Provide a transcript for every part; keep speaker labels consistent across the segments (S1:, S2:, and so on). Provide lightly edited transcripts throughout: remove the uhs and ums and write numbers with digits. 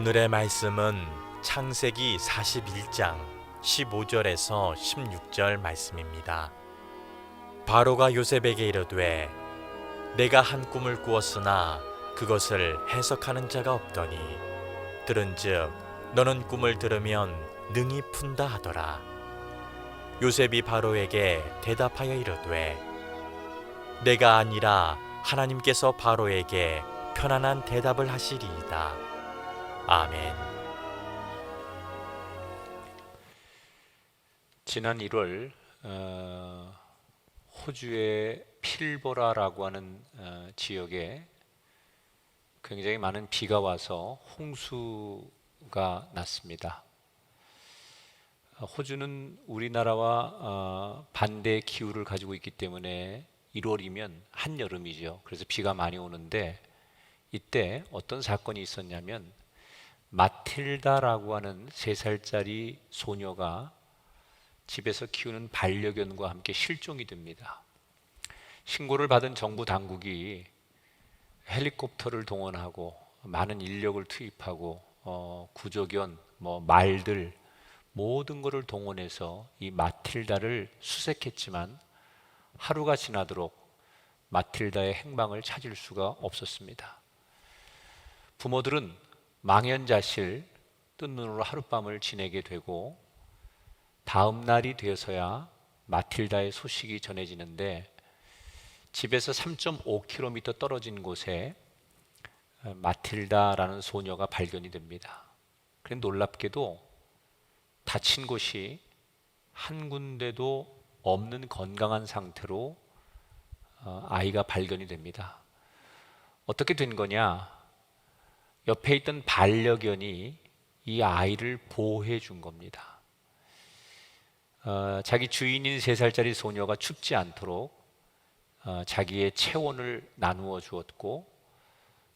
S1: 오늘의 말씀은 창세기 41장 15절에서 16절 말씀입니다. 바로가 요셉에게 이르되 내가 한 꿈을 꾸었으나 그것을 해석하는 자가 없더니 들은즉 너는 꿈을 들으면 능히 푼다 하더라. 요셉이 바로에게 대답하여 이르되 내가 아니라 하나님께서 바로에게 편안한 대답을 하시리이다. 아멘.
S2: 지난 1월 호주의 필보라라고 하는 지역에 굉장히 많은 비가 와서 홍수가 났습니다. 호주는 우리나라와 반대의 기후를 가지고 있기 때문에 1월이면 한여름이죠. 그래서 비가 많이 오는데 이때 어떤 사건이 있었냐면 마틸다라고 하는 3살짜리 소녀가 집에서 키우는 반려견과 함께 실종이 됩니다. 신고를 받은 정부 당국이 헬리콥터를 동원하고 많은 인력을 투입하고 구조견, 말들 모든 것을 동원해서 이 마틸다를 수색했지만 하루가 지나도록 마틸다의 행방을 찾을 수가 없었습니다. 부모들은 망연자실 뜬 눈으로 하룻밤을 지내게 되고 다음 날이 되어서야 마틸다의 소식이 전해지는데 집에서 3.5km 떨어진 곳에 마틸다라는 소녀가 발견이 됩니다. 그런데 놀랍게도 다친 곳이 한 군데도 없는 건강한 상태로 아이가 발견이 됩니다. 어떻게 된 거냐? 옆에 있던 반려견이 이 아이를 보호해 준 겁니다. 자기 주인인 3살짜리 소녀가 춥지 않도록 자기의 체온을 나누어 주었고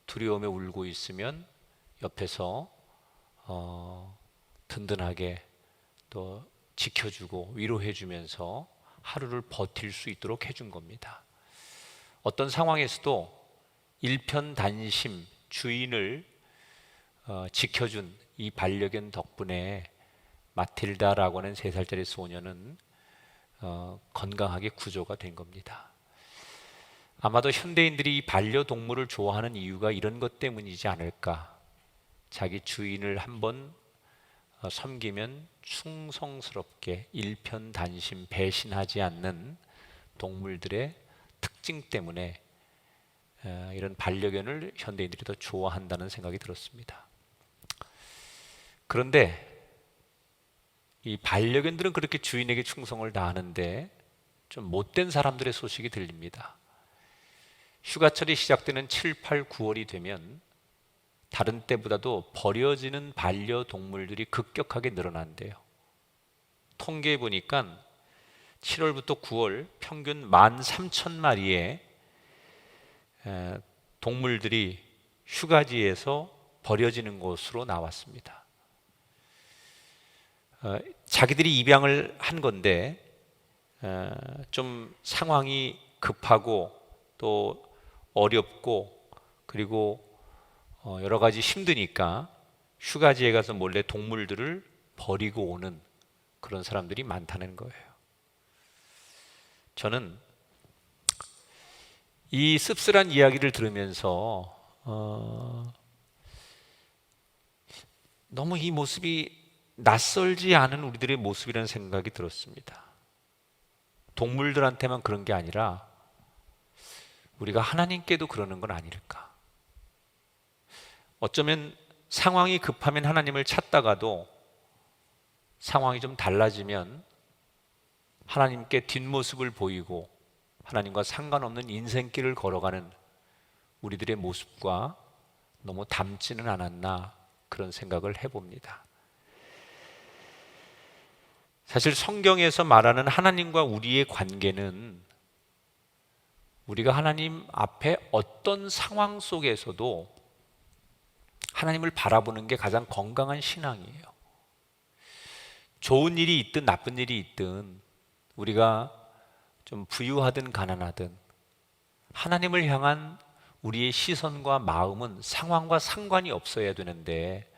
S2: 두려움에 울고 있으면 옆에서 든든하게 또 지켜주고 위로해 주면서 하루를 버틸 수 있도록 해준 겁니다. 어떤 상황에서도 일편단심 주인을 지켜준 이 반려견 덕분에 마틸다라고 하는 3살짜리 소녀는 건강하게 구조가 된 겁니다. 아마도 현대인들이 이 반려동물을 좋아하는 이유가 이런 것 때문이지 않을까. 자기 주인을 한번 섬기면 충성스럽게 일편단심 배신하지 않는 동물들의 특징 때문에 이런 반려견을 현대인들이 더 좋아한다는 생각이 들었습니다. 그런데 이 반려견들은 그렇게 주인에게 충성을 다하는데 좀 못된 사람들의 소식이 들립니다. 휴가철이 시작되는 7, 8, 9월이 되면 다른 때보다도 버려지는 반려동물들이 급격하게 늘어난대요. 통계해 보니까 7월부터 9월 평균 13,000마리의 동물들이 휴가지에서 버려지는 것으로 나왔습니다. 자기들이 입양을 한 건데 좀 상황이 급하고 또 어렵고 그리고 여러 가지 힘드니까 휴가지에 가서 몰래 동물들을 버리고 오는 그런 사람들이 많다는 거예요. 저는 이 씁쓸한 이야기를 들으면서 너무 이 모습이 낯설지 않은 우리들의 모습이라는 생각이 들었습니다. 동물들한테만 그런 게 아니라 우리가 하나님께도 그러는 건 아닐까. 어쩌면 상황이 급하면 하나님을 찾다가도 상황이 좀 달라지면 하나님께 뒷모습을 보이고 하나님과 상관없는 인생길을 걸어가는 우리들의 모습과 너무 닮지는 않았나 그런 생각을 해봅니다. 사실 성경에서 말하는 하나님과 우리의 관계는 우리가 하나님 앞에 어떤 상황 속에서도 하나님을 바라보는 게 가장 건강한 신앙이에요. 좋은 일이 있든 나쁜 일이 있든 우리가 좀 부유하든 가난하든 하나님을 향한 우리의 시선과 마음은 상황과 상관이 없어야 되는데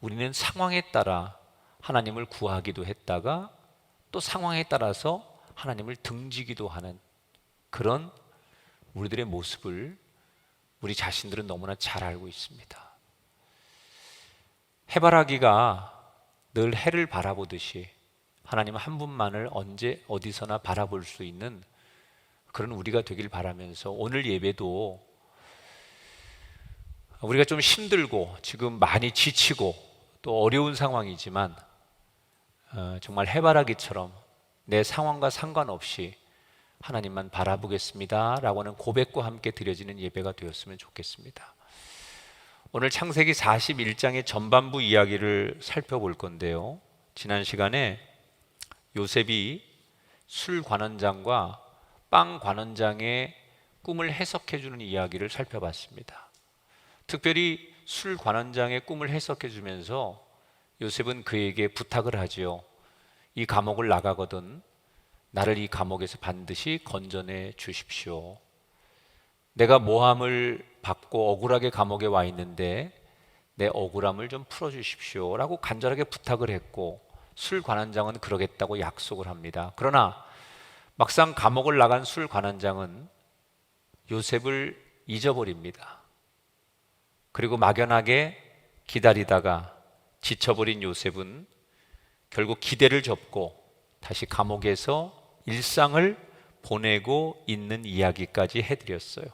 S2: 우리는 상황에 따라 하나님을 구하기도 했다가 또 상황에 따라서 하나님을 등지기도 하는 그런 우리들의 모습을 우리 자신들은 너무나 잘 알고 있습니다. 해바라기가 늘 해를 바라보듯이 하나님 한 분만을 언제 어디서나 바라볼 수 있는 그런 우리가 되길 바라면서 오늘 예배도 우리가 좀 힘들고 지금 많이 지치고 또 어려운 상황이지만 정말 해바라기처럼 내 상황과 상관없이 하나님만 바라보겠습니다 라고 하는 고백과 함께 드려지는 예배가 되었으면 좋겠습니다. 오늘 창세기 41장의 전반부 이야기를 살펴볼 건데요, 지난 시간에 요셉이 술 관원장과 빵 관원장의 꿈을 해석해 주는 이야기를 살펴봤습니다. 특별히 술 관원장의 꿈을 해석해 주면서 요셉은 그에게 부탁을 하지요. 이 감옥을 나가거든 나를 이 감옥에서 반드시 건져내 주십시오. 내가 모함을 받고 억울하게 감옥에 와 있는데 내 억울함을 좀 풀어주십시오 라고 간절하게 부탁을 했고, 술 관원장은 그러겠다고 약속을 합니다. 그러나 막상 감옥을 나간 술 관원장은 요셉을 잊어버립니다. 그리고 막연하게 기다리다가 지쳐버린 요셉은 결국 기대를 접고 다시 감옥에서 일상을 보내고 있는 이야기까지 해드렸어요.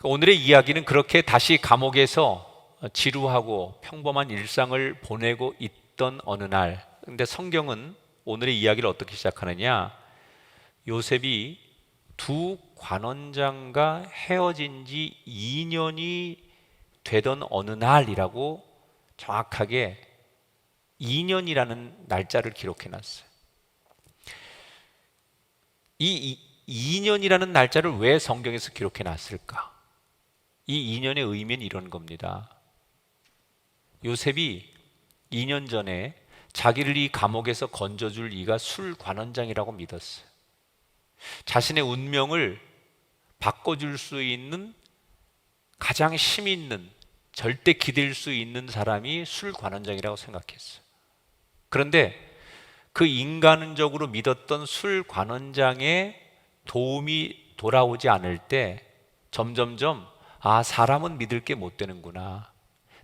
S2: 오늘의 이야기는 그렇게 다시 감옥에서 지루하고 평범한 일상을 보내고 있던 어느 날, 근데 성경은 오늘의 이야기를 어떻게 시작하느냐, 요셉이 두 관원장과 헤어진 지 2년이 되던 어느 날이라고 정확하게 2년이라는 날짜를 기록해 놨어요. 이 2년이라는 날짜를 왜 성경에서 기록해 놨을까? 이 2년의 의미는 이런 겁니다. 요셉이 2년 전에 자기를 이 감옥에서 건져줄 이가 술 관원장이라고 믿었어요. 자신의 운명을 바꿔줄 수 있는 가장 힘 있는, 절대 기댈 수 있는 사람이 술 관원장이라고 생각했어요. 그런데 그 인간적으로 믿었던 술 관원장의 도움이 돌아오지 않을 때 점점점 사람은 믿을 게 못 되는구나,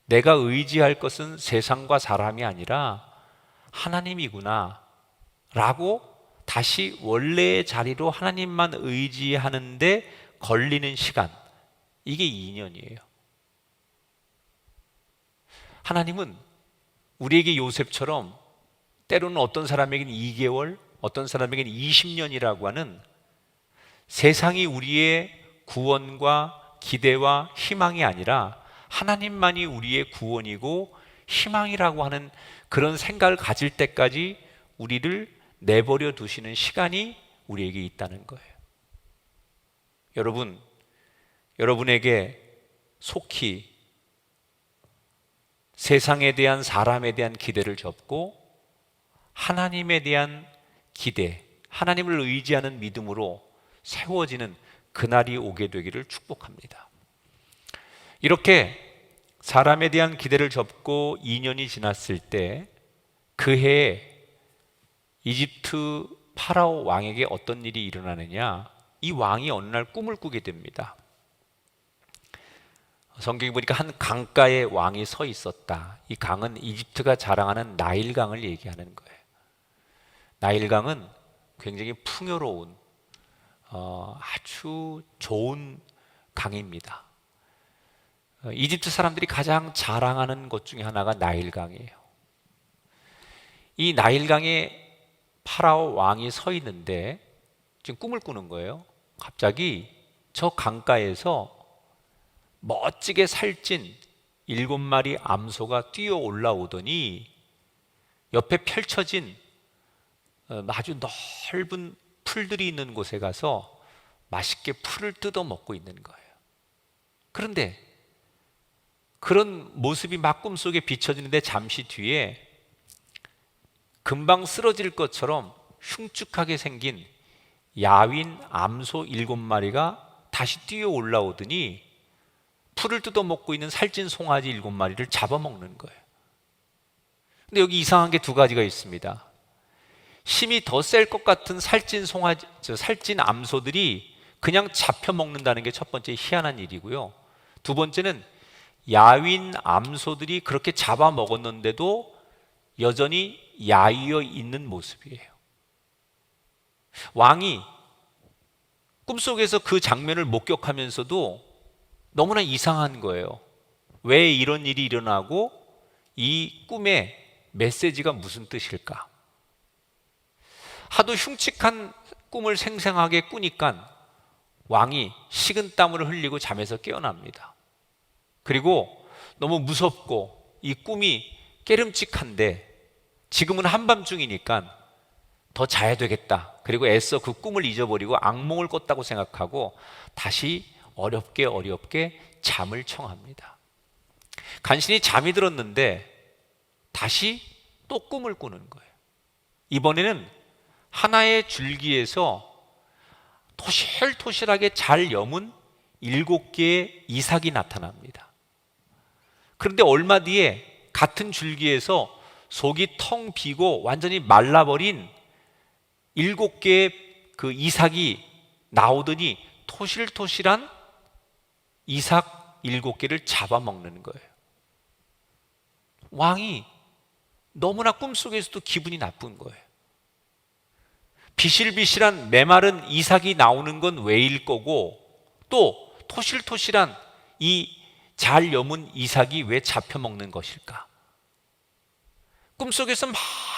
S2: 내가 의지할 것은 세상과 사람이 아니라 하나님이구나 라고 다시 원래의 자리로 하나님만 의지하는데 걸리는 시간, 이게 2년이에요. 하나님은 우리에게 요셉처럼 때로는 어떤 사람에게는 2개월, 어떤 사람에게는 20년이라고 하는 세상이 우리의 구원과 기대와 희망이 아니라 하나님만이 우리의 구원이고 희망이라고 하는 그런 생각을 가질 때까지 우리를 내버려 두시는 시간이 우리에게 있다는 거예요. 여러분, 여러분에게 속히 세상에 대한, 사람에 대한 기대를 접고 하나님에 대한 기대, 하나님을 의지하는 믿음으로 세워지는 그날이 오게 되기를 축복합니다. 이렇게 사람에 대한 기대를 접고 2년이 지났을 때 그 해에 이집트 파라오 왕에게 어떤 일이 일어나느냐, 이 왕이 어느 날 꿈을 꾸게 됩니다. 성경에 보니까 한 강가에 왕이 서 있었다. 이 강은 이집트가 자랑하는 나일강을 얘기하는 거예요. 나일강은 굉장히 풍요로운 아주 좋은 강입니다. 이집트 사람들이 가장 자랑하는 것 중에 하나가 나일강이에요. 이 나일강에 파라오 왕이 서 있는데 지금 꿈을 꾸는 거예요. 갑자기 저 강가에서 멋지게 살찐 7마리 암소가 뛰어 올라오더니 옆에 펼쳐진 아주 넓은 풀들이 있는 곳에 가서 맛있게 풀을 뜯어 먹고 있는 거예요. 그런데 그런 모습이 막 꿈속에 비춰지는데 잠시 뒤에 금방 쓰러질 것처럼 흉측하게 생긴 야윈 암소 7마리가 다시 뛰어 올라오더니 풀을 뜯어먹고 있는 살찐 송아지 7마리를 잡아먹는 거예요. 근데 여기 이상한 게 2가지가 있습니다. 힘이 더 셀 것 같은 살찐 살찐 암소들이 그냥 잡혀 먹는다는 게 첫 번째 희한한 일이고요. 2번째는 야윈 암소들이 그렇게 잡아 먹었는데도 여전히 야위어 있는 모습이에요. 왕이 꿈속에서 그 장면을 목격하면서도 너무나 이상한 거예요. 왜 이런 일이 일어나고 이 꿈의 메시지가 무슨 뜻일까? 하도 흉측한 꿈을 생생하게 꾸니까 왕이 식은땀을 흘리고 잠에서 깨어납니다. 그리고 너무 무섭고 이 꿈이 깨름칙한데 지금은 한밤중이니까 더 자야 되겠다. 그리고 애써 그 꿈을 잊어버리고 악몽을 꿨다고 생각하고 다시 어렵게 잠을 청합니다. 간신히 잠이 들었는데 다시 또 꿈을 꾸는 거예요. 이번에는 하나의 줄기에서 토실토실하게 잘 여문 7개의 이삭이 나타납니다. 그런데 얼마 뒤에 같은 줄기에서 속이 텅 비고 완전히 말라버린 7개의 그 이삭이 나오더니 토실토실한 이삭 7개를 잡아먹는 거예요. 왕이 너무나 꿈속에서도 기분이 나쁜 거예요. 비실비실한 메마른 이삭이 나오는 건 왜일 거고 또 토실토실한 이 잘 여문 이삭이 왜 잡혀먹는 것일까? 꿈속에서 막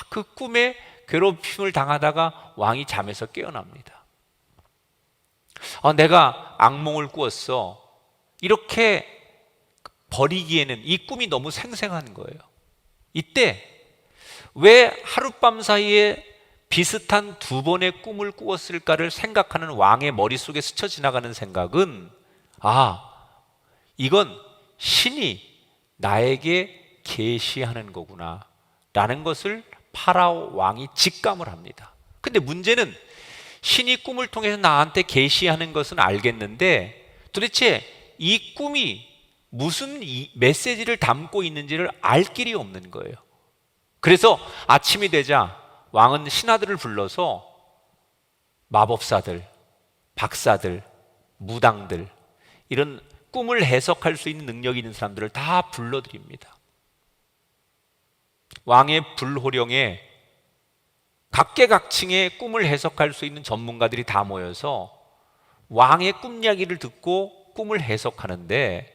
S2: 그 꿈에 괴롭힘을 당하다가 왕이 잠에서 깨어납니다. 내가 악몽을 꾸었어. 이렇게 버리기에는 이 꿈이 너무 생생한 거예요. 이때 왜 하룻밤 사이에 비슷한 2번의 꿈을 꾸었을까를 생각하는 왕의 머릿속에 스쳐 지나가는 생각은 이건 신이 나에게 계시하는 거구나 라는 것을 파라오 왕이 직감을 합니다. 근데 문제는 신이 꿈을 통해서 나한테 계시하는 것은 알겠는데 도대체 이 꿈이 무슨 메시지를 담고 있는지를 알 길이 없는 거예요. 그래서 아침이 되자 왕은 신하들을 불러서 마법사들, 박사들, 무당들 이런 꿈을 해석할 수 있는 능력이 있는 사람들을 다 불러들입니다. 왕의 불호령에 각계각층의 꿈을 해석할 수 있는 전문가들이 다 모여서 왕의 꿈 이야기를 듣고 꿈을 해석하는데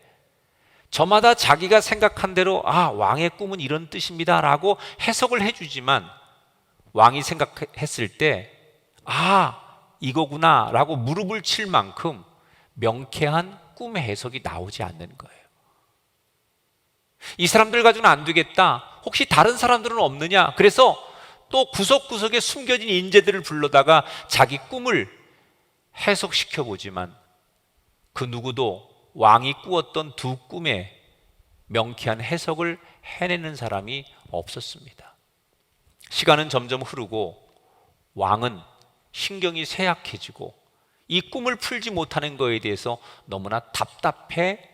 S2: 저마다 자기가 생각한 대로 왕의 꿈은 이런 뜻입니다 라고 해석을 해주지만 왕이 생각했을 때 이거구나 라고 무릎을 칠 만큼 명쾌한 꿈 해석이 나오지 않는 거예요. 이 사람들 가지고는 안 되겠다. 혹시 다른 사람들은 없느냐? 그래서 또 구석구석에 숨겨진 인재들을 불러다가 자기 꿈을 해석시켜 보지만 그 누구도 왕이 꾸었던 2 꿈에 명쾌한 해석을 해내는 사람이 없었습니다. 시간은 점점 흐르고 왕은 신경이 쇠약해지고 이 꿈을 풀지 못하는 것에 대해서 너무나 답답해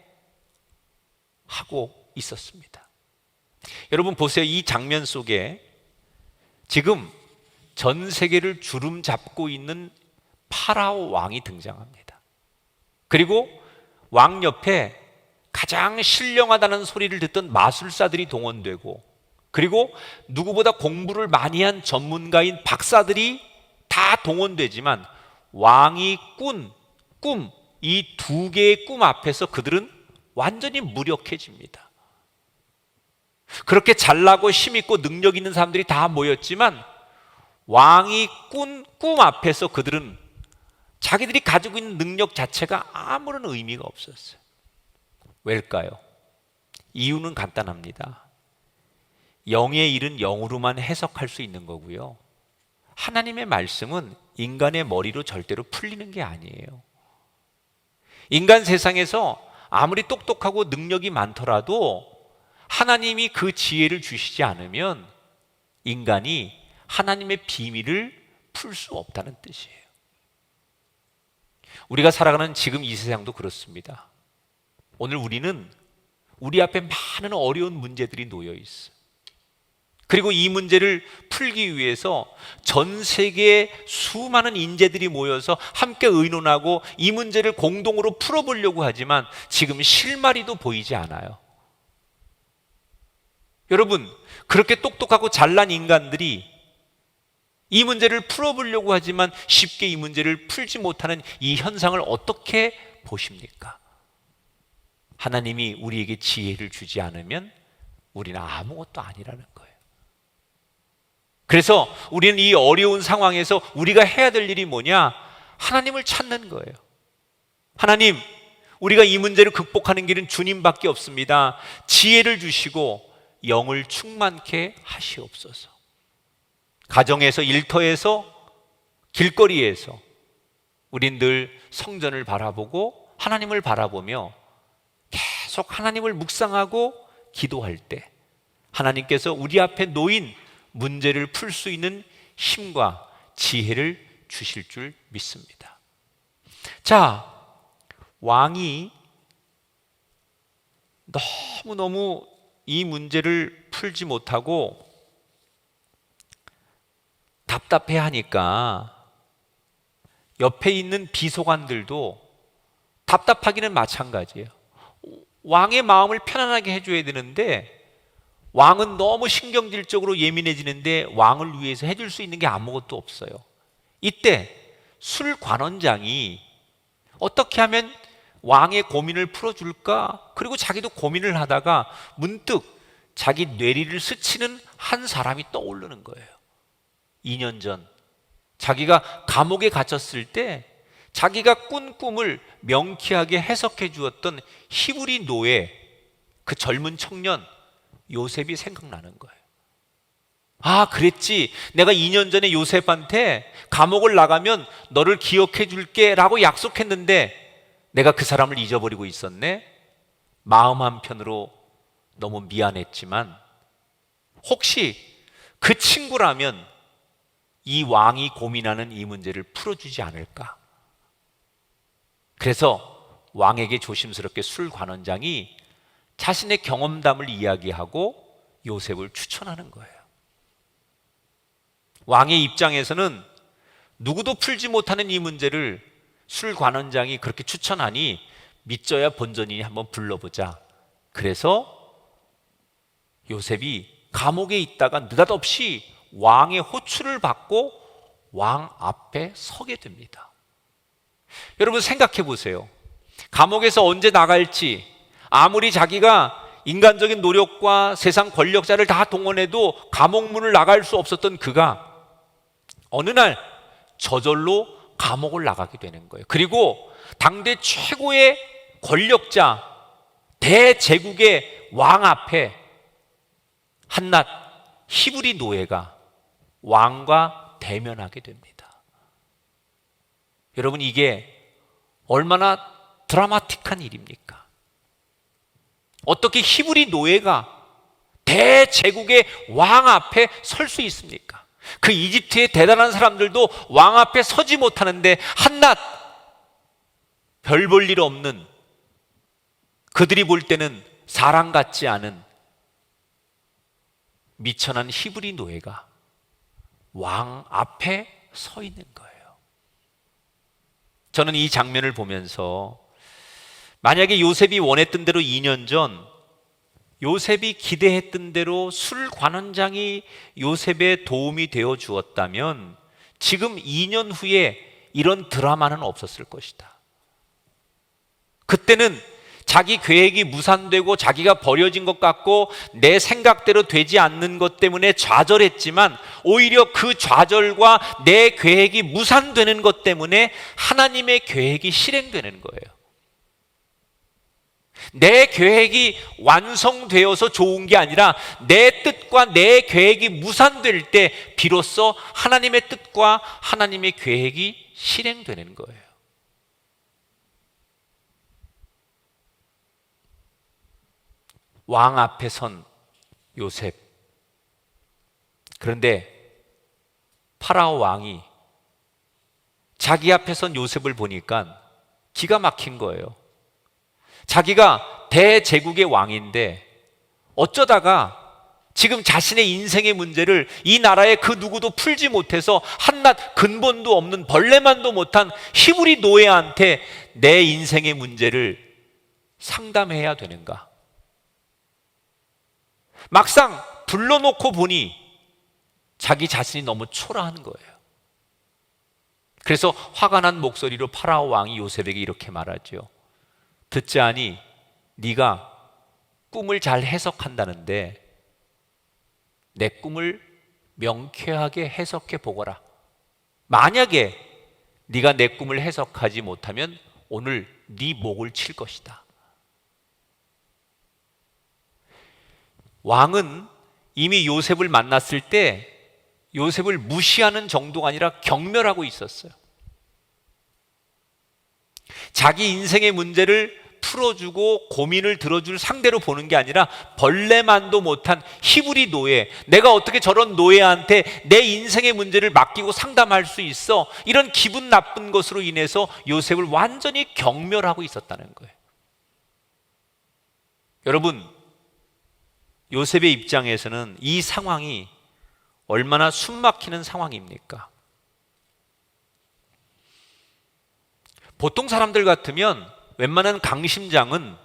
S2: 하고 있었습니다. 여러분 보세요. 이 장면 속에 지금 전 세계를 주름 잡고 있는 파라오 왕이 등장합니다. 그리고 왕 옆에 가장 신령하다는 소리를 듣던 마술사들이 동원되고 그리고 누구보다 공부를 많이 한 전문가인 박사들이 다 동원되지만 왕이 꾼 꿈, 이 2개의 꿈 앞에서 그들은 완전히 무력해집니다. 그렇게 잘나고 힘있고 능력 있는 사람들이 다 모였지만 왕이 꾼 꿈 앞에서 그들은 자기들이 가지고 있는 능력 자체가 아무런 의미가 없었어요. 왜일까요? 이유는 간단합니다. 영의 일은 영으로만 해석할 수 있는 거고요. 하나님의 말씀은 인간의 머리로 절대로 풀리는 게 아니에요. 인간 세상에서 아무리 똑똑하고 능력이 많더라도 하나님이 그 지혜를 주시지 않으면 인간이 하나님의 비밀을 풀 수 없다는 뜻이에요. 우리가 살아가는 지금 이 세상도 그렇습니다. 오늘 우리는 우리 앞에 많은 어려운 문제들이 놓여 있어. 그리고 이 문제를 풀기 위해서 전 세계의 수많은 인재들이 모여서 함께 의논하고 이 문제를 공동으로 풀어보려고 하지만 지금 실마리도 보이지 않아요. 여러분, 그렇게 똑똑하고 잘난 인간들이 이 문제를 풀어보려고 하지만 쉽게 이 문제를 풀지 못하는 이 현상을 어떻게 보십니까? 하나님이 우리에게 지혜를 주지 않으면 우리는 아무것도 아니라는 거예요. 그래서 우리는 이 어려운 상황에서 우리가 해야 될 일이 뭐냐? 하나님을 찾는 거예요. 하나님, 우리가 이 문제를 극복하는 길은 주님밖에 없습니다. 지혜를 주시고 영을 충만케 하시옵소서. 가정에서, 일터에서, 길거리에서 우린 늘 성전을 바라보고 하나님을 바라보며 계속 하나님을 묵상하고 기도할 때 하나님께서 우리 앞에 놓인 문제를 풀 수 있는 힘과 지혜를 주실 줄 믿습니다. 자, 왕이 너무너무 이 문제를 풀지 못하고 답답해하니까 옆에 있는 비서관들도 답답하기는 마찬가지예요. 왕의 마음을 편안하게 해줘야 되는데 왕은 너무 신경질적으로 예민해지는데 왕을 위해서 해줄 수 있는 게 아무것도 없어요. 이때 술관원장이 어떻게 하면 왕의 고민을 풀어줄까? 그리고 자기도 고민을 하다가 문득 자기 뇌리를 스치는 한 사람이 떠오르는 거예요. 2년 전 자기가 감옥에 갇혔을 때 자기가 꾼 꿈을 명쾌하게 해석해 주었던 히브리 노예, 그 젊은 청년 요셉이 생각나는 거예요. 아, 그랬지. 내가 2년 전에 요셉한테 감옥을 나가면 너를 기억해 줄게 라고 약속했는데 내가 그 사람을 잊어버리고 있었네. 마음 한편으로 너무 미안했지만 혹시 그 친구라면 이 왕이 고민하는 이 문제를 풀어주지 않을까? 그래서 왕에게 조심스럽게 술관원장이 자신의 경험담을 이야기하고 요셉을 추천하는 거예요. 왕의 입장에서는 누구도 풀지 못하는 이 문제를 술관원장이 그렇게 추천하니 믿져야 본전이니 한번 불러보자. 그래서 요셉이 감옥에 있다가 느닷없이 왕의 호출을 받고 왕 앞에 서게 됩니다. 여러분 생각해 보세요. 감옥에서 언제 나갈지 아무리 자기가 인간적인 노력과 세상 권력자를 다 동원해도 감옥문을 나갈 수 없었던 그가 어느 날 저절로 감옥을 나가게 되는 거예요. 그리고 당대 최고의 권력자 대제국의 왕 앞에 한낱 히브리 노예가 왕과 대면하게 됩니다. 여러분 이게 얼마나 드라마틱한 일입니까? 어떻게 히브리 노예가 대제국의 왕 앞에 설 수 있습니까? 그 이집트의 대단한 사람들도 왕 앞에 서지 못하는데 한낱 별 볼 일 없는, 그들이 볼 때는 사람 같지 않은 미천한 히브리 노예가 왕 앞에 서 있는 거예요. 저는 이 장면을 보면서 만약에 요셉이 원했던 대로 2년 전 요셉이 기대했던 대로 술관원장이 요셉의 도움이 되어 주었다면 지금 2년 후에 이런 드라마는 없었을 것이다. 그때는 자기 계획이 무산되고 자기가 버려진 것 같고 내 생각대로 되지 않는 것 때문에 좌절했지만 오히려 그 좌절과 내 계획이 무산되는 것 때문에 하나님의 계획이 실행되는 거예요. 내 계획이 완성되어서 좋은 게 아니라 내 뜻과 내 계획이 무산될 때 비로소 하나님의 뜻과 하나님의 계획이 실행되는 거예요. 왕 앞에 선 요셉. 그런데 파라오 왕이 자기 앞에 선 요셉을 보니까 기가 막힌 거예요. 자기가 대제국의 왕인데 어쩌다가 지금 자신의 인생의 문제를 이 나라의 그 누구도 풀지 못해서 한낱 근본도 없는 벌레만도 못한 히브리 노예한테 내 인생의 문제를 상담해야 되는가? 막상 불러놓고 보니 자기 자신이 너무 초라한 거예요. 그래서 화가 난 목소리로 파라오 왕이 요셉에게 이렇게 말하죠. 듣지 않니? 네가 꿈을 잘 해석한다는데 내 꿈을 명쾌하게 해석해 보거라. 만약에 네가 내 꿈을 해석하지 못하면 오늘 네 목을 칠 것이다. 왕은 이미 요셉을 만났을 때 요셉을 무시하는 정도가 아니라 경멸하고 있었어요. 자기 인생의 문제를 풀어주고 고민을 들어줄 상대로 보는 게 아니라 벌레만도 못한 히브리 노예, 내가 어떻게 저런 노예한테 내 인생의 문제를 맡기고 상담할 수 있어? 이런 기분 나쁜 것으로 인해서 요셉을 완전히 경멸하고 있었다는 거예요. 여러분, 요셉의 입장에서는 이 상황이 얼마나 숨막히는 상황입니까? 보통 사람들 같으면 웬만한 강심장은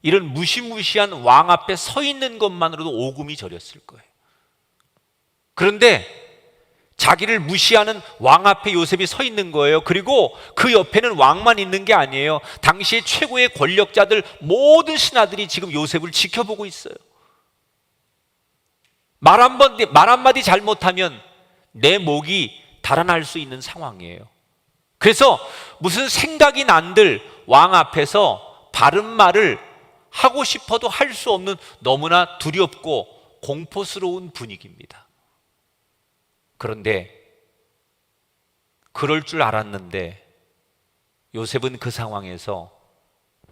S2: 이런 무시무시한 왕 앞에 서 있는 것만으로도 오금이 저렸을 거예요. 그런데 자기를 무시하는 왕 앞에 요셉이 서 있는 거예요. 그리고 그 옆에는 왕만 있는 게 아니에요. 당시의 최고의 권력자들 모든 신하들이 지금 요셉을 지켜보고 있어요. 말 한마디 잘못하면 내 목이 달아날 수 있는 상황이에요. 그래서 무슨 생각이 난들 왕 앞에서 바른 말을 하고 싶어도 할 수 없는 너무나 두렵고 공포스러운 분위기입니다. 그런데 그럴 줄 알았는데 요셉은 그 상황에서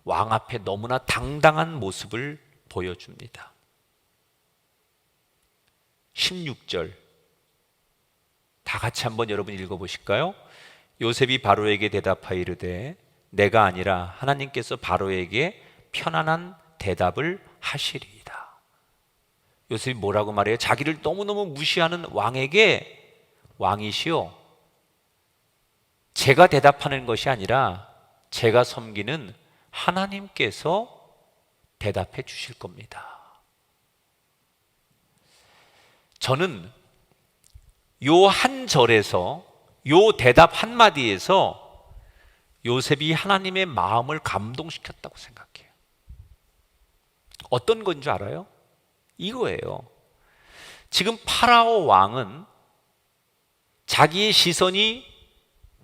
S2: 왕 앞에 너무나 당당한 모습을 보여줍니다. 16절 다 같이 한번 여러분 읽어보실까요? 요셉이 바로에게 대답하여 이르되 내가 아니라 하나님께서 바로에게 편안한 대답을 하시리이다. 요셉이 뭐라고 말해요? 자기를 너무너무 무시하는 왕에게 왕이시오, 제가 대답하는 것이 아니라 제가 섬기는 하나님께서 대답해 주실 겁니다. 저는 요 한 절에서 요 대답 한마디에서 요셉이 하나님의 마음을 감동시켰다고 생각해요. 어떤 건 줄 알아요? 이거예요. 지금 파라오 왕은 자기의 시선이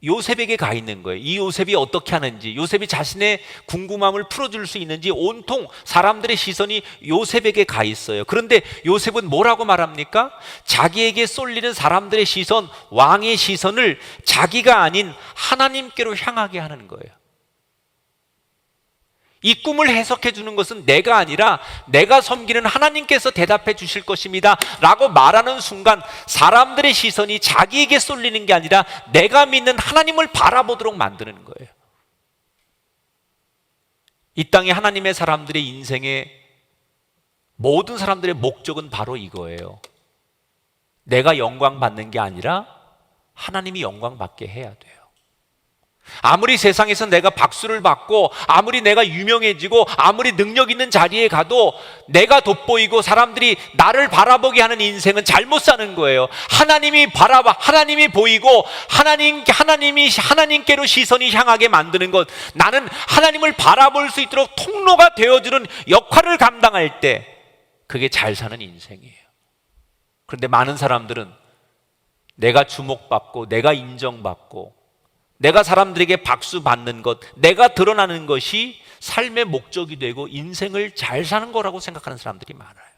S2: 요셉에게 가 있는 거예요. 이 요셉이 어떻게 하는지, 요셉이 자신의 궁금함을 풀어줄 수 있는지 온통 사람들의 시선이 요셉에게 가 있어요. 그런데 요셉은 뭐라고 말합니까? 자기에게 쏠리는 사람들의 시선, 왕의 시선을 자기가 아닌 하나님께로 향하게 하는 거예요. 이 꿈을 해석해 주는 것은 내가 아니라 내가 섬기는 하나님께서 대답해 주실 것입니다 라고 말하는 순간 사람들의 시선이 자기에게 쏠리는 게 아니라 내가 믿는 하나님을 바라보도록 만드는 거예요. 이 땅에 하나님의 사람들의 인생의 모든 사람들의 목적은 바로 이거예요. 내가 영광 받는 게 아니라 하나님이 영광 받게 해야 돼요. 아무리 세상에서 내가 박수를 받고 아무리 내가 유명해지고 아무리 능력 있는 자리에 가도 내가 돋보이고 사람들이 나를 바라보게 하는 인생은 잘못 사는 거예요. 하나님이 보이고 하나님께로 시선이 향하게 만드는 것, 나는 하나님을 바라볼 수 있도록 통로가 되어주는 역할을 감당할 때 그게 잘 사는 인생이에요. 그런데 많은 사람들은 내가 주목받고 내가 인정받고 내가 사람들에게 박수 받는 것, 내가 드러나는 것이 삶의 목적이 되고 인생을 잘 사는 거라고 생각하는 사람들이 많아요.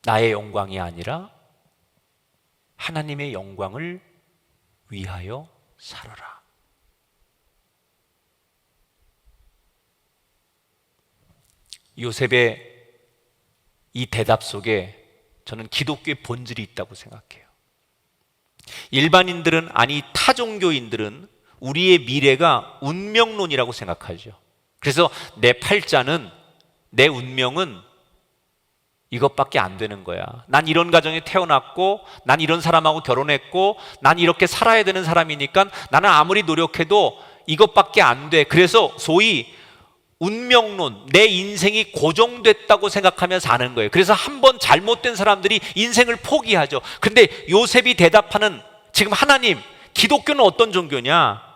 S2: 나의 영광이 아니라 하나님의 영광을 위하여 살아라. 요셉의 이 대답 속에 저는 기독교의 본질이 있다고 생각해요. 일반인들은, 아니 타종교인들은 우리의 미래가 운명론이라고 생각하죠. 그래서 내 팔자는, 내 운명은 이것밖에 안 되는 거야. 난 이런 가정에 태어났고, 난 이런 사람하고 결혼했고, 난 이렇게 살아야 되는 사람이니까 나는 아무리 노력해도 이것밖에 안 돼. 그래서 소위 운명론, 내 인생이 고정됐다고 생각하며 사는 거예요. 그래서 한번 잘못된 사람들이 인생을 포기하죠. 근데 요셉이 대답하는, 지금 하나님, 기독교는 어떤 종교냐?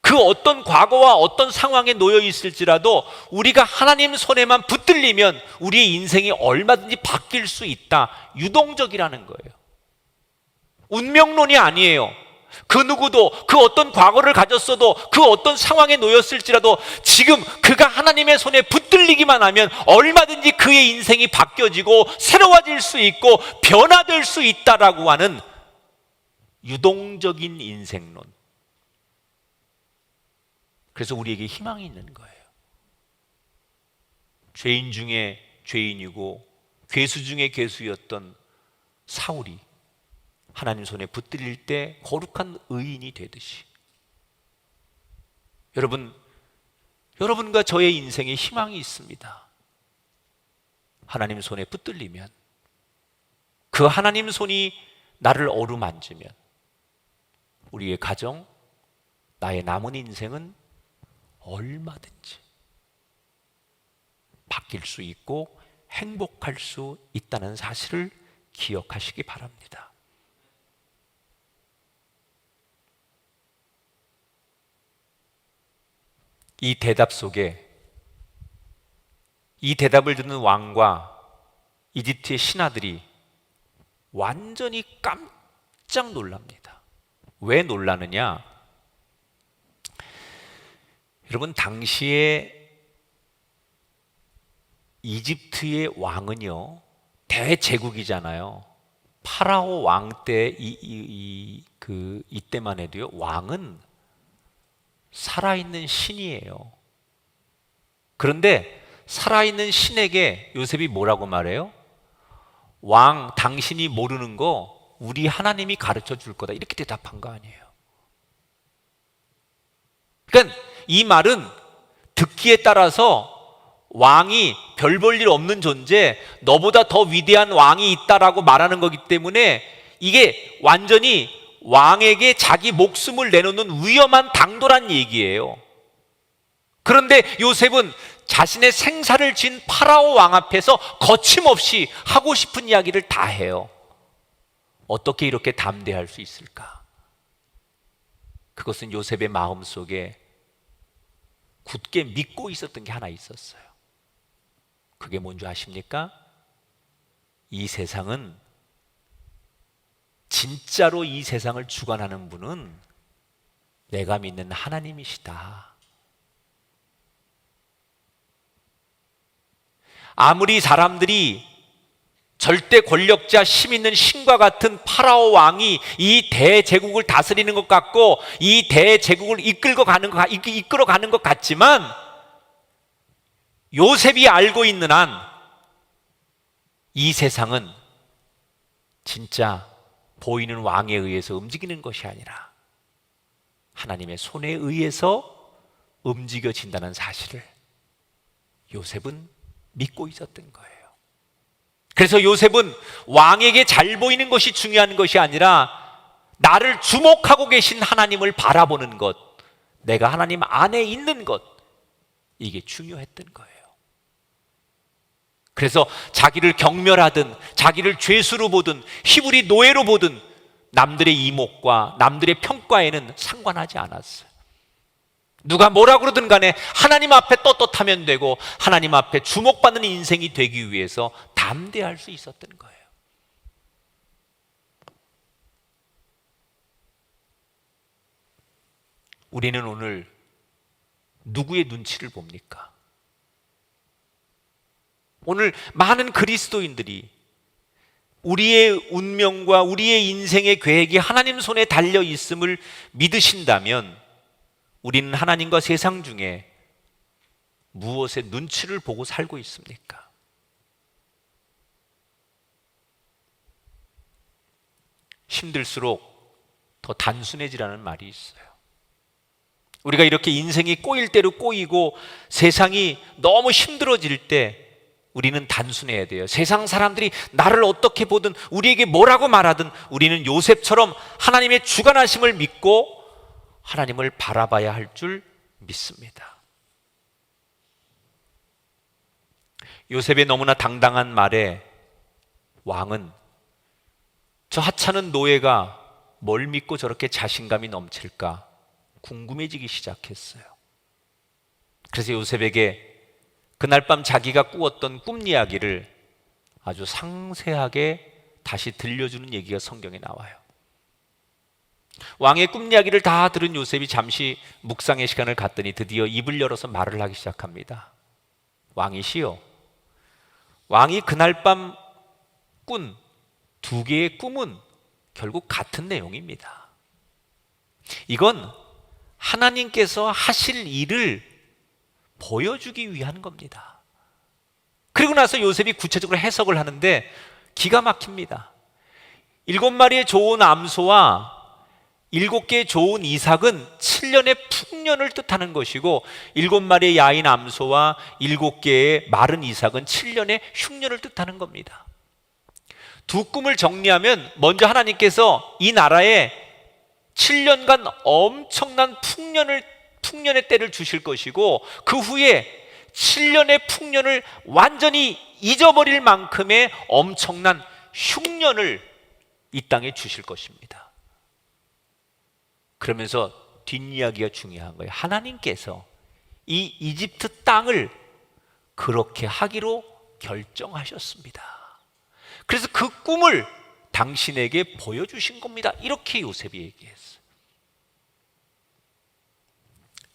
S2: 그 어떤 과거와 어떤 상황에 놓여 있을지라도 우리가 하나님 손에만 붙들리면 우리의 인생이 얼마든지 바뀔 수 있다. 유동적이라는 거예요. 운명론이 아니에요. 그 누구도 그 어떤 과거를 가졌어도 그 어떤 상황에 놓였을지라도 지금 그가 하나님의 손에 붙들리기만 하면 얼마든지 그의 인생이 바뀌어지고 새로워질 수 있고 변화될 수 있다라고 하는 유동적인 인생론. 그래서 우리에게 희망이 있는 거예요. 죄인 중에 죄인이고 괴수 중에 괴수였던 사울이 하나님 손에 붙들릴 때 거룩한 의인이 되듯이 여러분과 저의 인생에 희망이 있습니다. 하나님 손에 붙들리면, 그 하나님 손이 나를 어루만지면 우리의 가정, 나의 남은 인생은 얼마든지 바뀔 수 있고 행복할 수 있다는 사실을 기억하시기 바랍니다. 이 대답 속에, 이 대답을 듣는 왕과 이집트의 신하들이 완전히 깜짝 놀랍니다. 왜 놀라느냐? 여러분, 당시에 이집트의 왕은요, 대제국이잖아요. 파라오 왕 때 이때만 해도요, 왕은 살아있는 신이에요. 그런데 살아있는 신에게 요셉이 뭐라고 말해요? 왕, 당신이 모르는 거 우리 하나님이 가르쳐 줄 거다. 이렇게 대답한 거 아니에요. 그러니까 이 말은 듣기에 따라서 왕이 별 볼 일 없는 존재, 너보다 더 위대한 왕이 있다라고 말하는 거기 때문에 이게 완전히 왕에게 자기 목숨을 내놓는 위험한 당돌한 얘기예요. 그런데 요셉은 자신의 생사를 진 파라오 왕 앞에서 거침없이 하고 싶은 이야기를 다 해요. 어떻게 이렇게 담대할 수 있을까? 그것은 요셉의 마음속에 굳게 믿고 있었던 게 하나 있었어요. 그게 뭔지 아십니까? 이 세상은, 진짜로 이 세상을 주관하는 분은 내가 믿는 하나님이시다. 아무리 사람들이 절대 권력자, 힘 있는 신과 같은 파라오 왕이 이 대제국을 다스리는 것 같고 이 대제국을 이끌어 가는 것 같지만, 요셉이 알고 있는 한 이 세상은 진짜 보이는 왕에 의해서 움직이는 것이 아니라 하나님의 손에 의해서 움직여진다는 사실을 요셉은 믿고 있었던 거예요. 그래서 요셉은 왕에게 잘 보이는 것이 중요한 것이 아니라 나를 주목하고 계신 하나님을 바라보는 것, 내가 하나님 안에 있는 것, 이게 중요했던 거예요. 그래서 자기를 경멸하든 자기를 죄수로 보든 히브리 노예로 보든 남들의 이목과 남들의 평가에는 상관하지 않았어요. 누가 뭐라 그러든 간에 하나님 앞에 떳떳하면 되고 하나님 앞에 주목받는 인생이 되기 위해서 담대할 수 있었던 거예요. 우리는 오늘 누구의 눈치를 봅니까? 오늘 많은 그리스도인들이 우리의 운명과 우리의 인생의 계획이 하나님 손에 달려 있음을 믿으신다면 우리는 하나님과 세상 중에 무엇의 눈치를 보고 살고 있습니까? 힘들수록 더 단순해지라는 말이 있어요. 우리가 이렇게 인생이 꼬일 대로 꼬이고 세상이 너무 힘들어질 때 우리는 단순해야 돼요. 세상 사람들이 나를 어떻게 보든 우리에게 뭐라고 말하든 우리는 요셉처럼 하나님의 주관하심을 믿고 하나님을 바라봐야 할 줄 믿습니다. 요셉의 너무나 당당한 말에 왕은 저 하찮은 노예가 뭘 믿고 저렇게 자신감이 넘칠까 궁금해지기 시작했어요. 그래서 요셉에게 그날 밤 자기가 꾸었던 꿈 이야기를 아주 상세하게 다시 들려주는 얘기가 성경에 나와요. 왕의 꿈 이야기를 다 들은 요셉이 잠시 묵상의 시간을 갖더니 드디어 입을 열어서 말을 하기 시작합니다. 왕이시여, 왕이 그날 밤 꾼 두 개의 꿈은 결국 같은 내용입니다. 이건 하나님께서 하실 일을 보여주기 위한 겁니다. 그리고 나서 요셉이 구체적으로 해석을 하는데 기가 막힙니다. 7마리의 좋은 암소와 7개의 좋은 이삭은 7년의 풍년을 뜻하는 것이고 7마리의 야인 암소와 7개의 마른 이삭은 7년의 흉년을 뜻하는 겁니다. 두 꿈을 정리하면 먼저 하나님께서 이 나라에 7년간 엄청난 풍년의 때를 주실 것이고 그 후에 7년의 풍년을 완전히 잊어버릴 만큼의 엄청난 흉년을 이 땅에 주실 것입니다. 그러면서 뒷이야기가 중요한 거예요. 하나님께서 이 이집트 땅을 그렇게 하기로 결정하셨습니다. 그래서 그 꿈을 당신에게 보여주신 겁니다. 이렇게 요셉이 얘기했어요.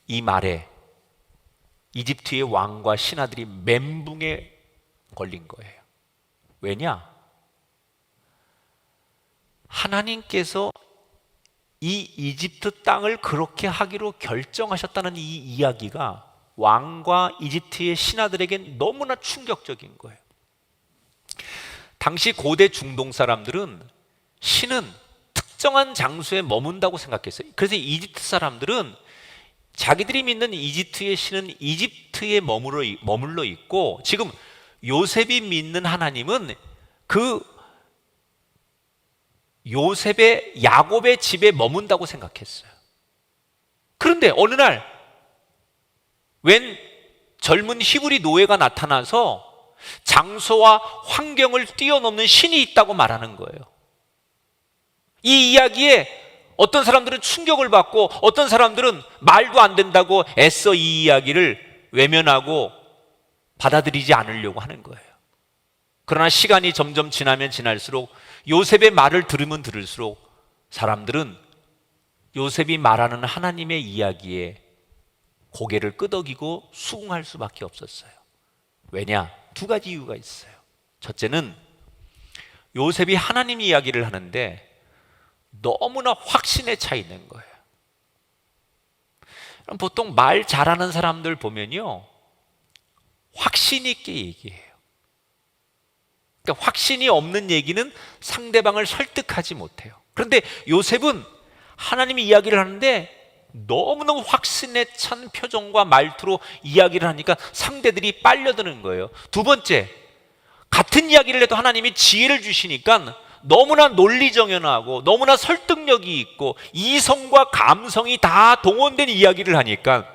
S2: 이 말에 이집트의 왕과 신하들이 멘붕에 걸린 거예요. 왜냐? 하나님께서 이 이집트 땅을 그렇게 하기로 결정하셨다는 이 이야기가 왕과 이집트의 신하들에게 너무나 충격적인 거예요. 당시 고대 중동 사람들은 신은 특정한 장소에 머문다고 생각했어요. 그래서 이집트 사람들은 자기들이 믿는 이집트의 신은 이집트에 머물러 있고 지금 요셉이 믿는 하나님은 그 요셉의 야곱의 집에 머문다고 생각했어요. 그런데 어느 날 웬 젊은 히브리 노예가 나타나서 장소와 환경을 뛰어넘는 신이 있다고 말하는 거예요. 이 이야기에 어떤 사람들은 충격을 받고 어떤 사람들은 말도 안 된다고 애써 이 이야기를 외면하고 받아들이지 않으려고 하는 거예요. 그러나 시간이 점점 지나면 지날수록 요셉의 말을 들으면 들을수록 사람들은 요셉이 말하는 하나님의 이야기에 고개를 끄덕이고 수긍할 수밖에 없었어요. 왜냐? 두 가지 이유가 있어요. 첫째는 요셉이 하나님 이야기를 하는데 너무나 확신에 차 있는 거예요. 보통 말 잘하는 사람들 보면요, 확신 있게 얘기해요. 그러니까 확신이 없는 얘기는 상대방을 설득하지 못해요. 그런데 요셉은 하나님이 이야기를 하는데 너무너무 확신에 찬 표정과 말투로 이야기를 하니까 상대들이 빨려드는 거예요. 두 번째, 같은 이야기를 해도 하나님이 지혜를 주시니까 너무나 논리정연하고 너무나 설득력이 있고 이성과 감성이 다 동원된 이야기를 하니까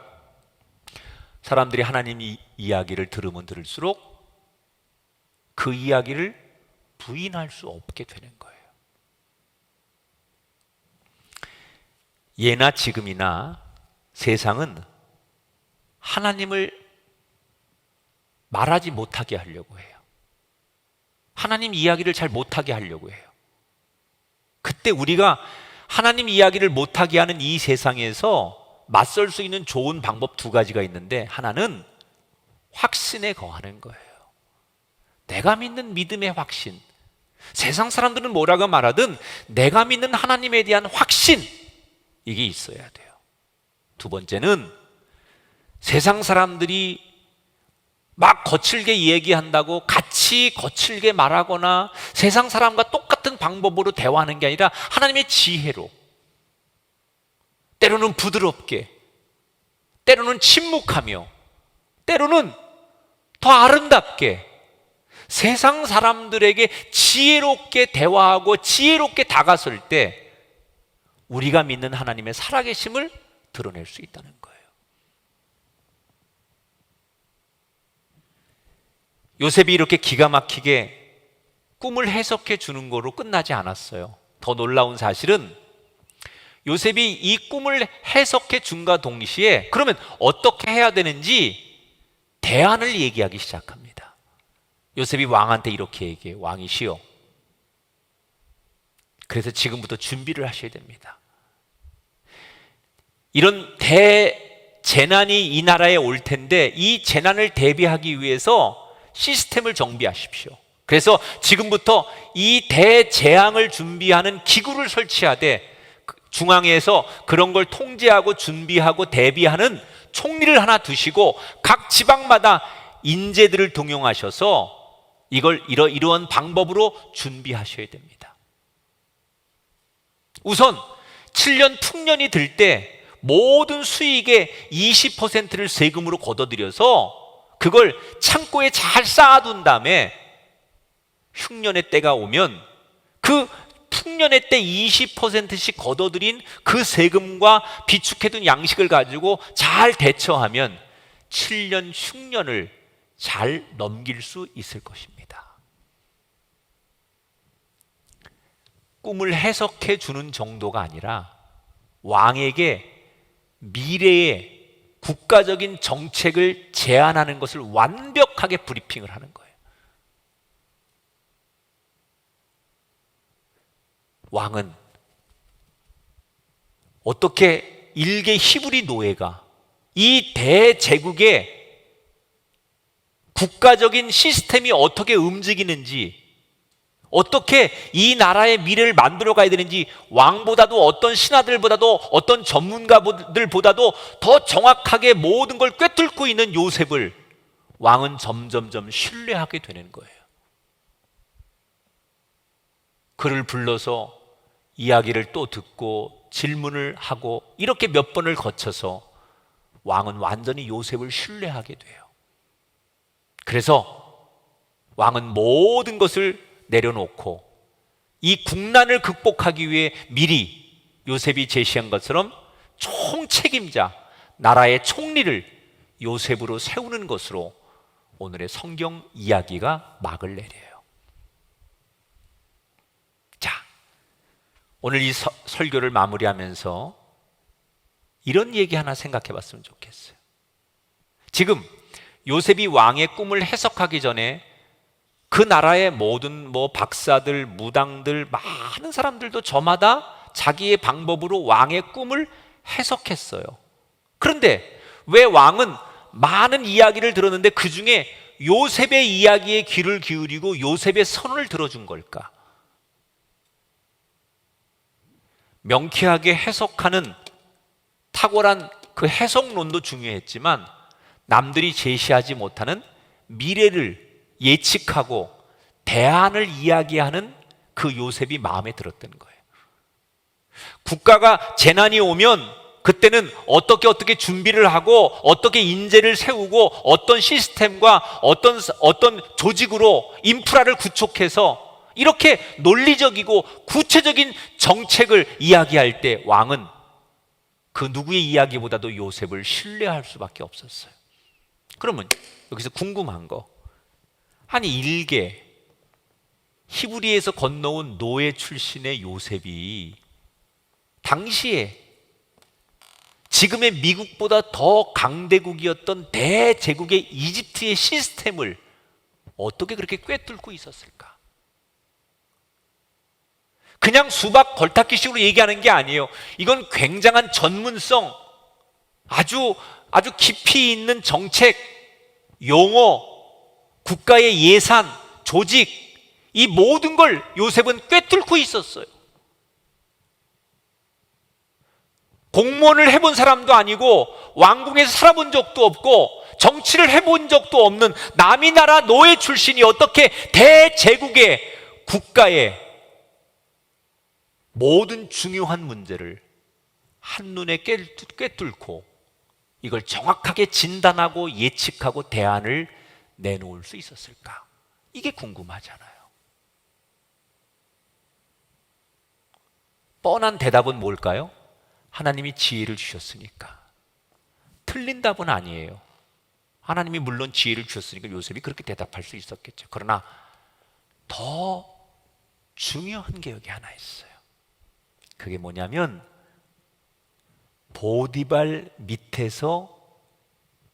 S2: 사람들이 하나님 이야기를 들으면 들을수록 그 이야기를 부인할 수 없게 되는 거예요. 예나 지금이나 세상은 하나님을 말하지 못하게 하려고 해요. 하나님 이야기를 잘 못하게 하려고 해요. 그때 우리가 하나님 이야기를 못하게 하는 이 세상에서 맞설 수 있는 좋은 방법 두 가지가 있는데, 하나는 확신에 거하는 거예요. 내가 믿는 믿음의 확신. 세상 사람들은 뭐라고 말하든 내가 믿는 하나님에 대한 확신, 이게 있어야 돼요. 두 번째는 세상 사람들이 막 거칠게 얘기한다고 같이 거칠게 말하거나 세상 사람과 똑같은 방법으로 대화하는 게 아니라 하나님의 지혜로, 때로는 부드럽게, 때로는 침묵하며, 때로는 더 아름답게 세상 사람들에게 지혜롭게 대화하고 지혜롭게 다가설 때 우리가 믿는 하나님의 살아계심을 드러낼 수 있다는 거예요. 요셉이 이렇게 기가 막히게 꿈을 해석해 주는 거로 끝나지 않았어요. 더 놀라운 사실은 요셉이 이 꿈을 해석해 준과 동시에 그러면 어떻게 해야 되는지 대안을 얘기하기 시작합니다. 요셉이 왕한테 이렇게 얘기해. 왕이시여, 그래서 지금부터 준비를 하셔야 됩니다. 이런 대재난이 이 나라에 올 텐데 이 재난을 대비하기 위해서 시스템을 정비하십시오. 그래서 지금부터 이 대재앙을 준비하는 기구를 설치하되 중앙에서 그런 걸 통제하고 준비하고 대비하는 총리를 하나 두시고 각 지방마다 인재들을 동용하셔서 이걸 이러한 방법으로 준비하셔야 됩니다. 우선 7년 풍년이 들 때 모든 수익의 20%를 세금으로 걷어들여서 그걸 창고에 잘 쌓아둔 다음에 흉년의 때가 오면 그 풍년의 때 20%씩 걷어들인 그 세금과 비축해둔 양식을 가지고 잘 대처하면 7년 흉년을 잘 넘길 수 있을 것입니다. 꿈을 해석해 주는 정도가 아니라 왕에게 미래의 국가적인 정책을 제안하는 것을 완벽하게 브리핑을 하는 거예요. 왕은 어떻게 일개 히브리 노예가 이 대제국의 국가적인 시스템이 어떻게 움직이는지, 어떻게 이 나라의 미래를 만들어 가야 되는지 왕보다도 어떤 신하들보다도 어떤 전문가들보다도 더 정확하게 모든 걸 꿰뚫고 있는 요셉을 왕은 점점점 신뢰하게 되는 거예요. 그를 불러서 이야기를 또 듣고 질문을 하고 이렇게 몇 번을 거쳐서 왕은 완전히 요셉을 신뢰하게 돼요. 그래서 왕은 모든 것을 내려놓고 이 국난을 극복하기 위해 미리 요셉이 제시한 것처럼 총책임자, 나라의 총리를 요셉으로 세우는 것으로 오늘의 성경 이야기가 막을 내려요. 자, 오늘 이 설교를 마무리하면서 이런 얘기 하나 생각해 봤으면 좋겠어요. 지금 요셉이 왕의 꿈을 해석하기 전에 그 나라의 모든 박사들, 무당들, 많은 사람들도 저마다 자기의 방법으로 왕의 꿈을 해석했어요. 그런데 왜 왕은 많은 이야기를 들었는데 그 중에 요셉의 이야기에 귀를 기울이고 요셉의 선언을 들어준 걸까? 명쾌하게 해석하는 탁월한 그 해석론도 중요했지만 남들이 제시하지 못하는 미래를 예측하고 대안을 이야기하는 그 요셉이 마음에 들었던 거예요. 국가가 재난이 오면 그때는 어떻게 준비를 하고 어떻게 인재를 세우고 어떤 시스템과 어떤 조직으로 인프라를 구축해서 이렇게 논리적이고 구체적인 정책을 이야기할 때 왕은 그 누구의 이야기보다도 요셉을 신뢰할 수밖에 없었어요. 그러면 여기서 궁금한 거, 아니 일개 히브리에서 건너온 노예 출신의 요셉이 당시에 지금의 미국보다 더 강대국이었던 대제국의 이집트의 시스템을 어떻게 그렇게 꿰뚫고 있었을까? 그냥 수박 걸타기식으로 얘기하는 게 아니에요. 이건 굉장한 전문성, 아주 깊이 있는 정책, 용어, 국가의 예산, 조직, 이 모든 걸 요셉은 꿰뚫고 있었어요. 공무원을 해본 사람도 아니고 왕궁에서 살아본 적도 없고 정치를 해본 적도 없는 남이 나라 노예 출신이 어떻게 대제국의 국가의 모든 중요한 문제를 한눈에 꿰뚫고 이걸 정확하게 진단하고 예측하고 대안을 내놓을 수 있었을까? 이게 궁금하잖아요. 뻔한 대답은 뭘까요? 하나님이 지혜를 주셨으니까. 틀린 답은 아니에요. 하나님이 물론 지혜를 주셨으니까 요셉이 그렇게 대답할 수 있었겠죠. 그러나 더 중요한 게 여기 하나 있어요. 그게 뭐냐면 보디발 밑에서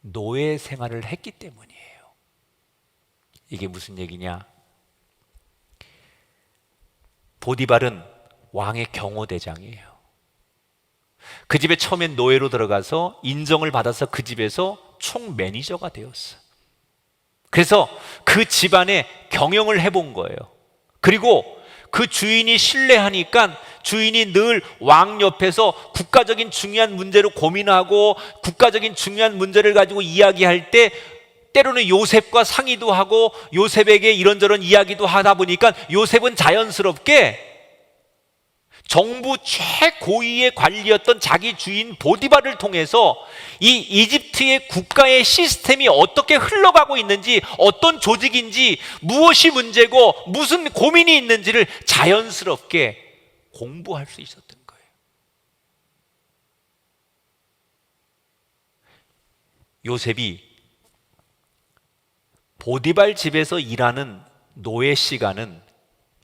S2: 노예 생활을 했기 때문이에요. 이게 무슨 얘기냐? 보디발은 왕의 경호대장이에요. 그 집에 처음엔 노예로 들어가서 인정을 받아서 그 집에서 총 매니저가 되었어요. 그래서 그 집안의 경영을 해본 거예요. 그리고 그 주인이 신뢰하니까 주인이 늘 왕 옆에서 국가적인 중요한 문제를 고민하고 국가적인 중요한 문제를 가지고 이야기할 때 때로는 요셉과 상의도 하고 요셉에게 이런저런 이야기도 하다 보니까 요셉은 자연스럽게 정부 최고위의 관리였던 자기 주인 보디발을 통해서 이 이집트의 국가의 시스템이 어떻게 흘러가고 있는지, 어떤 조직인지, 무엇이 문제고 무슨 고민이 있는지를 자연스럽게 공부할 수 있었던 거예요. 요셉이 보디발 집에서 일하는 노예 시간은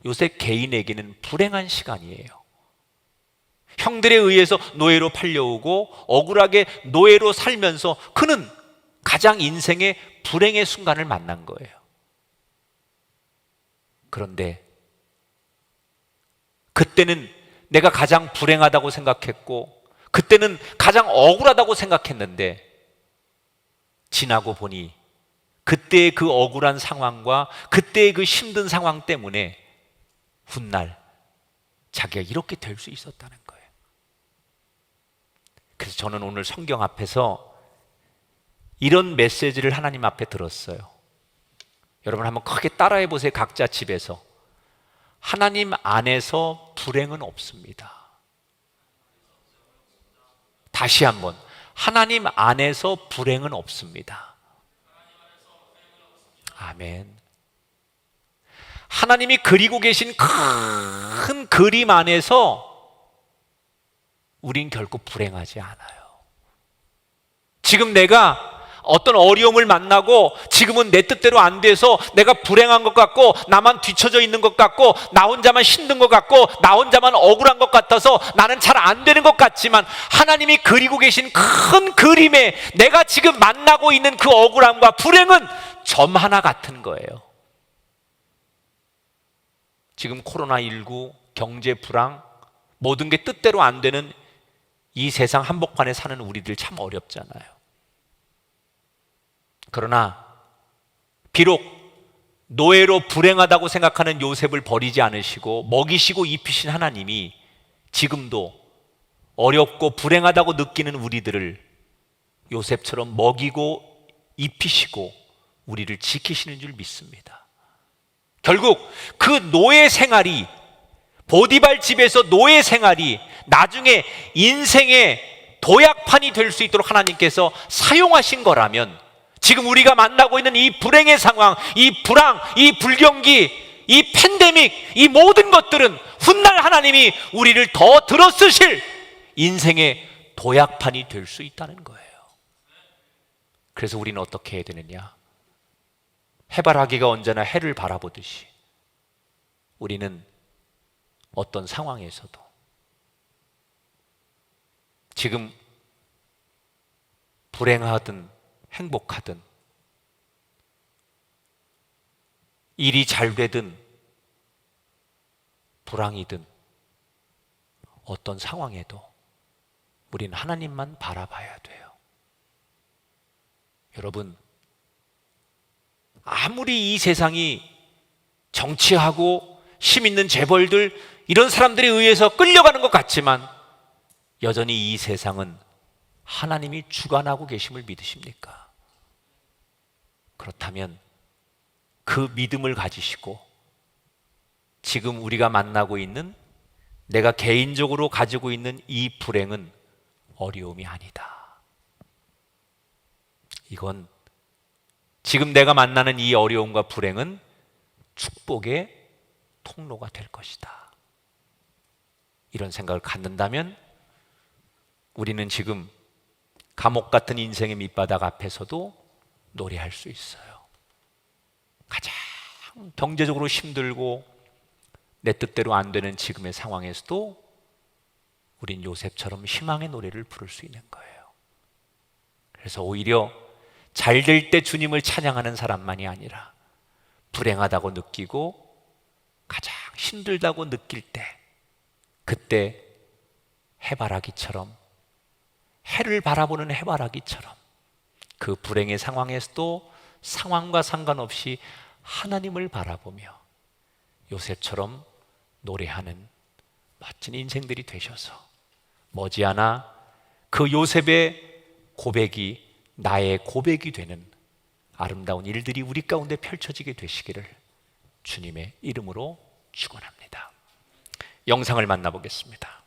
S2: 요셉 개인에게는 불행한 시간이에요. 형들에 의해서 노예로 팔려오고 억울하게 노예로 살면서 그는 가장 인생의 불행의 순간을 만난 거예요. 그런데 그때는 내가 가장 불행하다고 생각했고 그때는 가장 억울하다고 생각했는데 지나고 보니 그때의 그 억울한 상황과 그때의 그 힘든 상황 때문에 훗날 자기가 이렇게 될 수 있었다는 거예요. 그래서 저는 오늘 성경 앞에서 이런 메시지를 하나님 앞에 들었어요. 여러분 한번 크게 따라해 보세요. 각자 집에서. 하나님 안에서 불행은 없습니다. 다시 한번. 하나님 안에서 불행은 없습니다. 아멘. 하나님이 그리고 계신 큰 그림 안에서 우린 결코 불행하지 않아요. 지금 내가 어떤 어려움을 만나고 지금은 내 뜻대로 안 돼서 내가 불행한 것 같고 나만 뒤처져 있는 것 같고 나 혼자만 힘든 것 같고 나 혼자만 억울한 것 같아서 나는 잘 안 되는 것 같지만 하나님이 그리고 계신 큰 그림에 내가 지금 만나고 있는 그 억울함과 불행은 점 하나 같은 거예요. 지금 코로나19, 경제 불황, 모든 게 뜻대로 안 되는 이 세상 한복판에 사는 우리들 참 어렵잖아요. 그러나 비록 노예로 불행하다고 생각하는 요셉을 버리지 않으시고 먹이시고 입히신 하나님이 지금도 어렵고 불행하다고 느끼는 우리들을 요셉처럼 먹이고 입히시고 우리를 지키시는 줄 믿습니다. 결국 그 노예 생활이, 보디발 집에서 노예 생활이 나중에 인생의 도약판이 될 수 있도록 하나님께서 사용하신 거라면 지금 우리가 만나고 있는 이 불행의 상황, 이 불황, 이 불경기, 이 팬데믹, 이 모든 것들은 훗날 하나님이 우리를 더 들어쓰실 인생의 도약판이 될 수 있다는 거예요. 그래서 우리는 어떻게 해야 되느냐? 해바라기가 언제나 해를 바라보듯이 우리는 어떤 상황에서도 지금 불행하든 행복하든 일이 잘 되든 불황이든 어떤 상황에도 우리는 하나님만 바라봐야 돼요. 여러분, 아무리 이 세상이 정치하고 힘 있는 재벌들 이런 사람들에 의해서 끌려가는 것 같지만 여전히 이 세상은 하나님이 주관하고 계심을 믿으십니까? 그렇다면 그 믿음을 가지시고 지금 우리가 만나고 있는 내가 개인적으로 가지고 있는 이 불행은 어려움이 아니다. 이건 지금 내가 만나는 이 어려움과 불행은 축복의 통로가 될 것이다. 이런 생각을 갖는다면 우리는 지금 감옥 같은 인생의 밑바닥 앞에서도 노래할 수 있어요. 가장 경제적으로 힘들고 내 뜻대로 안 되는 지금의 상황에서도 우린 요셉처럼 희망의 노래를 부를 수 있는 거예요. 그래서 오히려 잘 될 때 주님을 찬양하는 사람만이 아니라 불행하다고 느끼고 가장 힘들다고 느낄 때, 그때 해바라기처럼, 해를 바라보는 해바라기처럼 그 불행의 상황에서도 상황과 상관없이 하나님을 바라보며 요셉처럼 노래하는 멋진 인생들이 되셔서 머지않아 그 요셉의 고백이 나의 고백이 되는 아름다운 일들이 우리 가운데 펼쳐지게 되시기를 주님의 이름으로 축원합니다. 영상을 만나보겠습니다.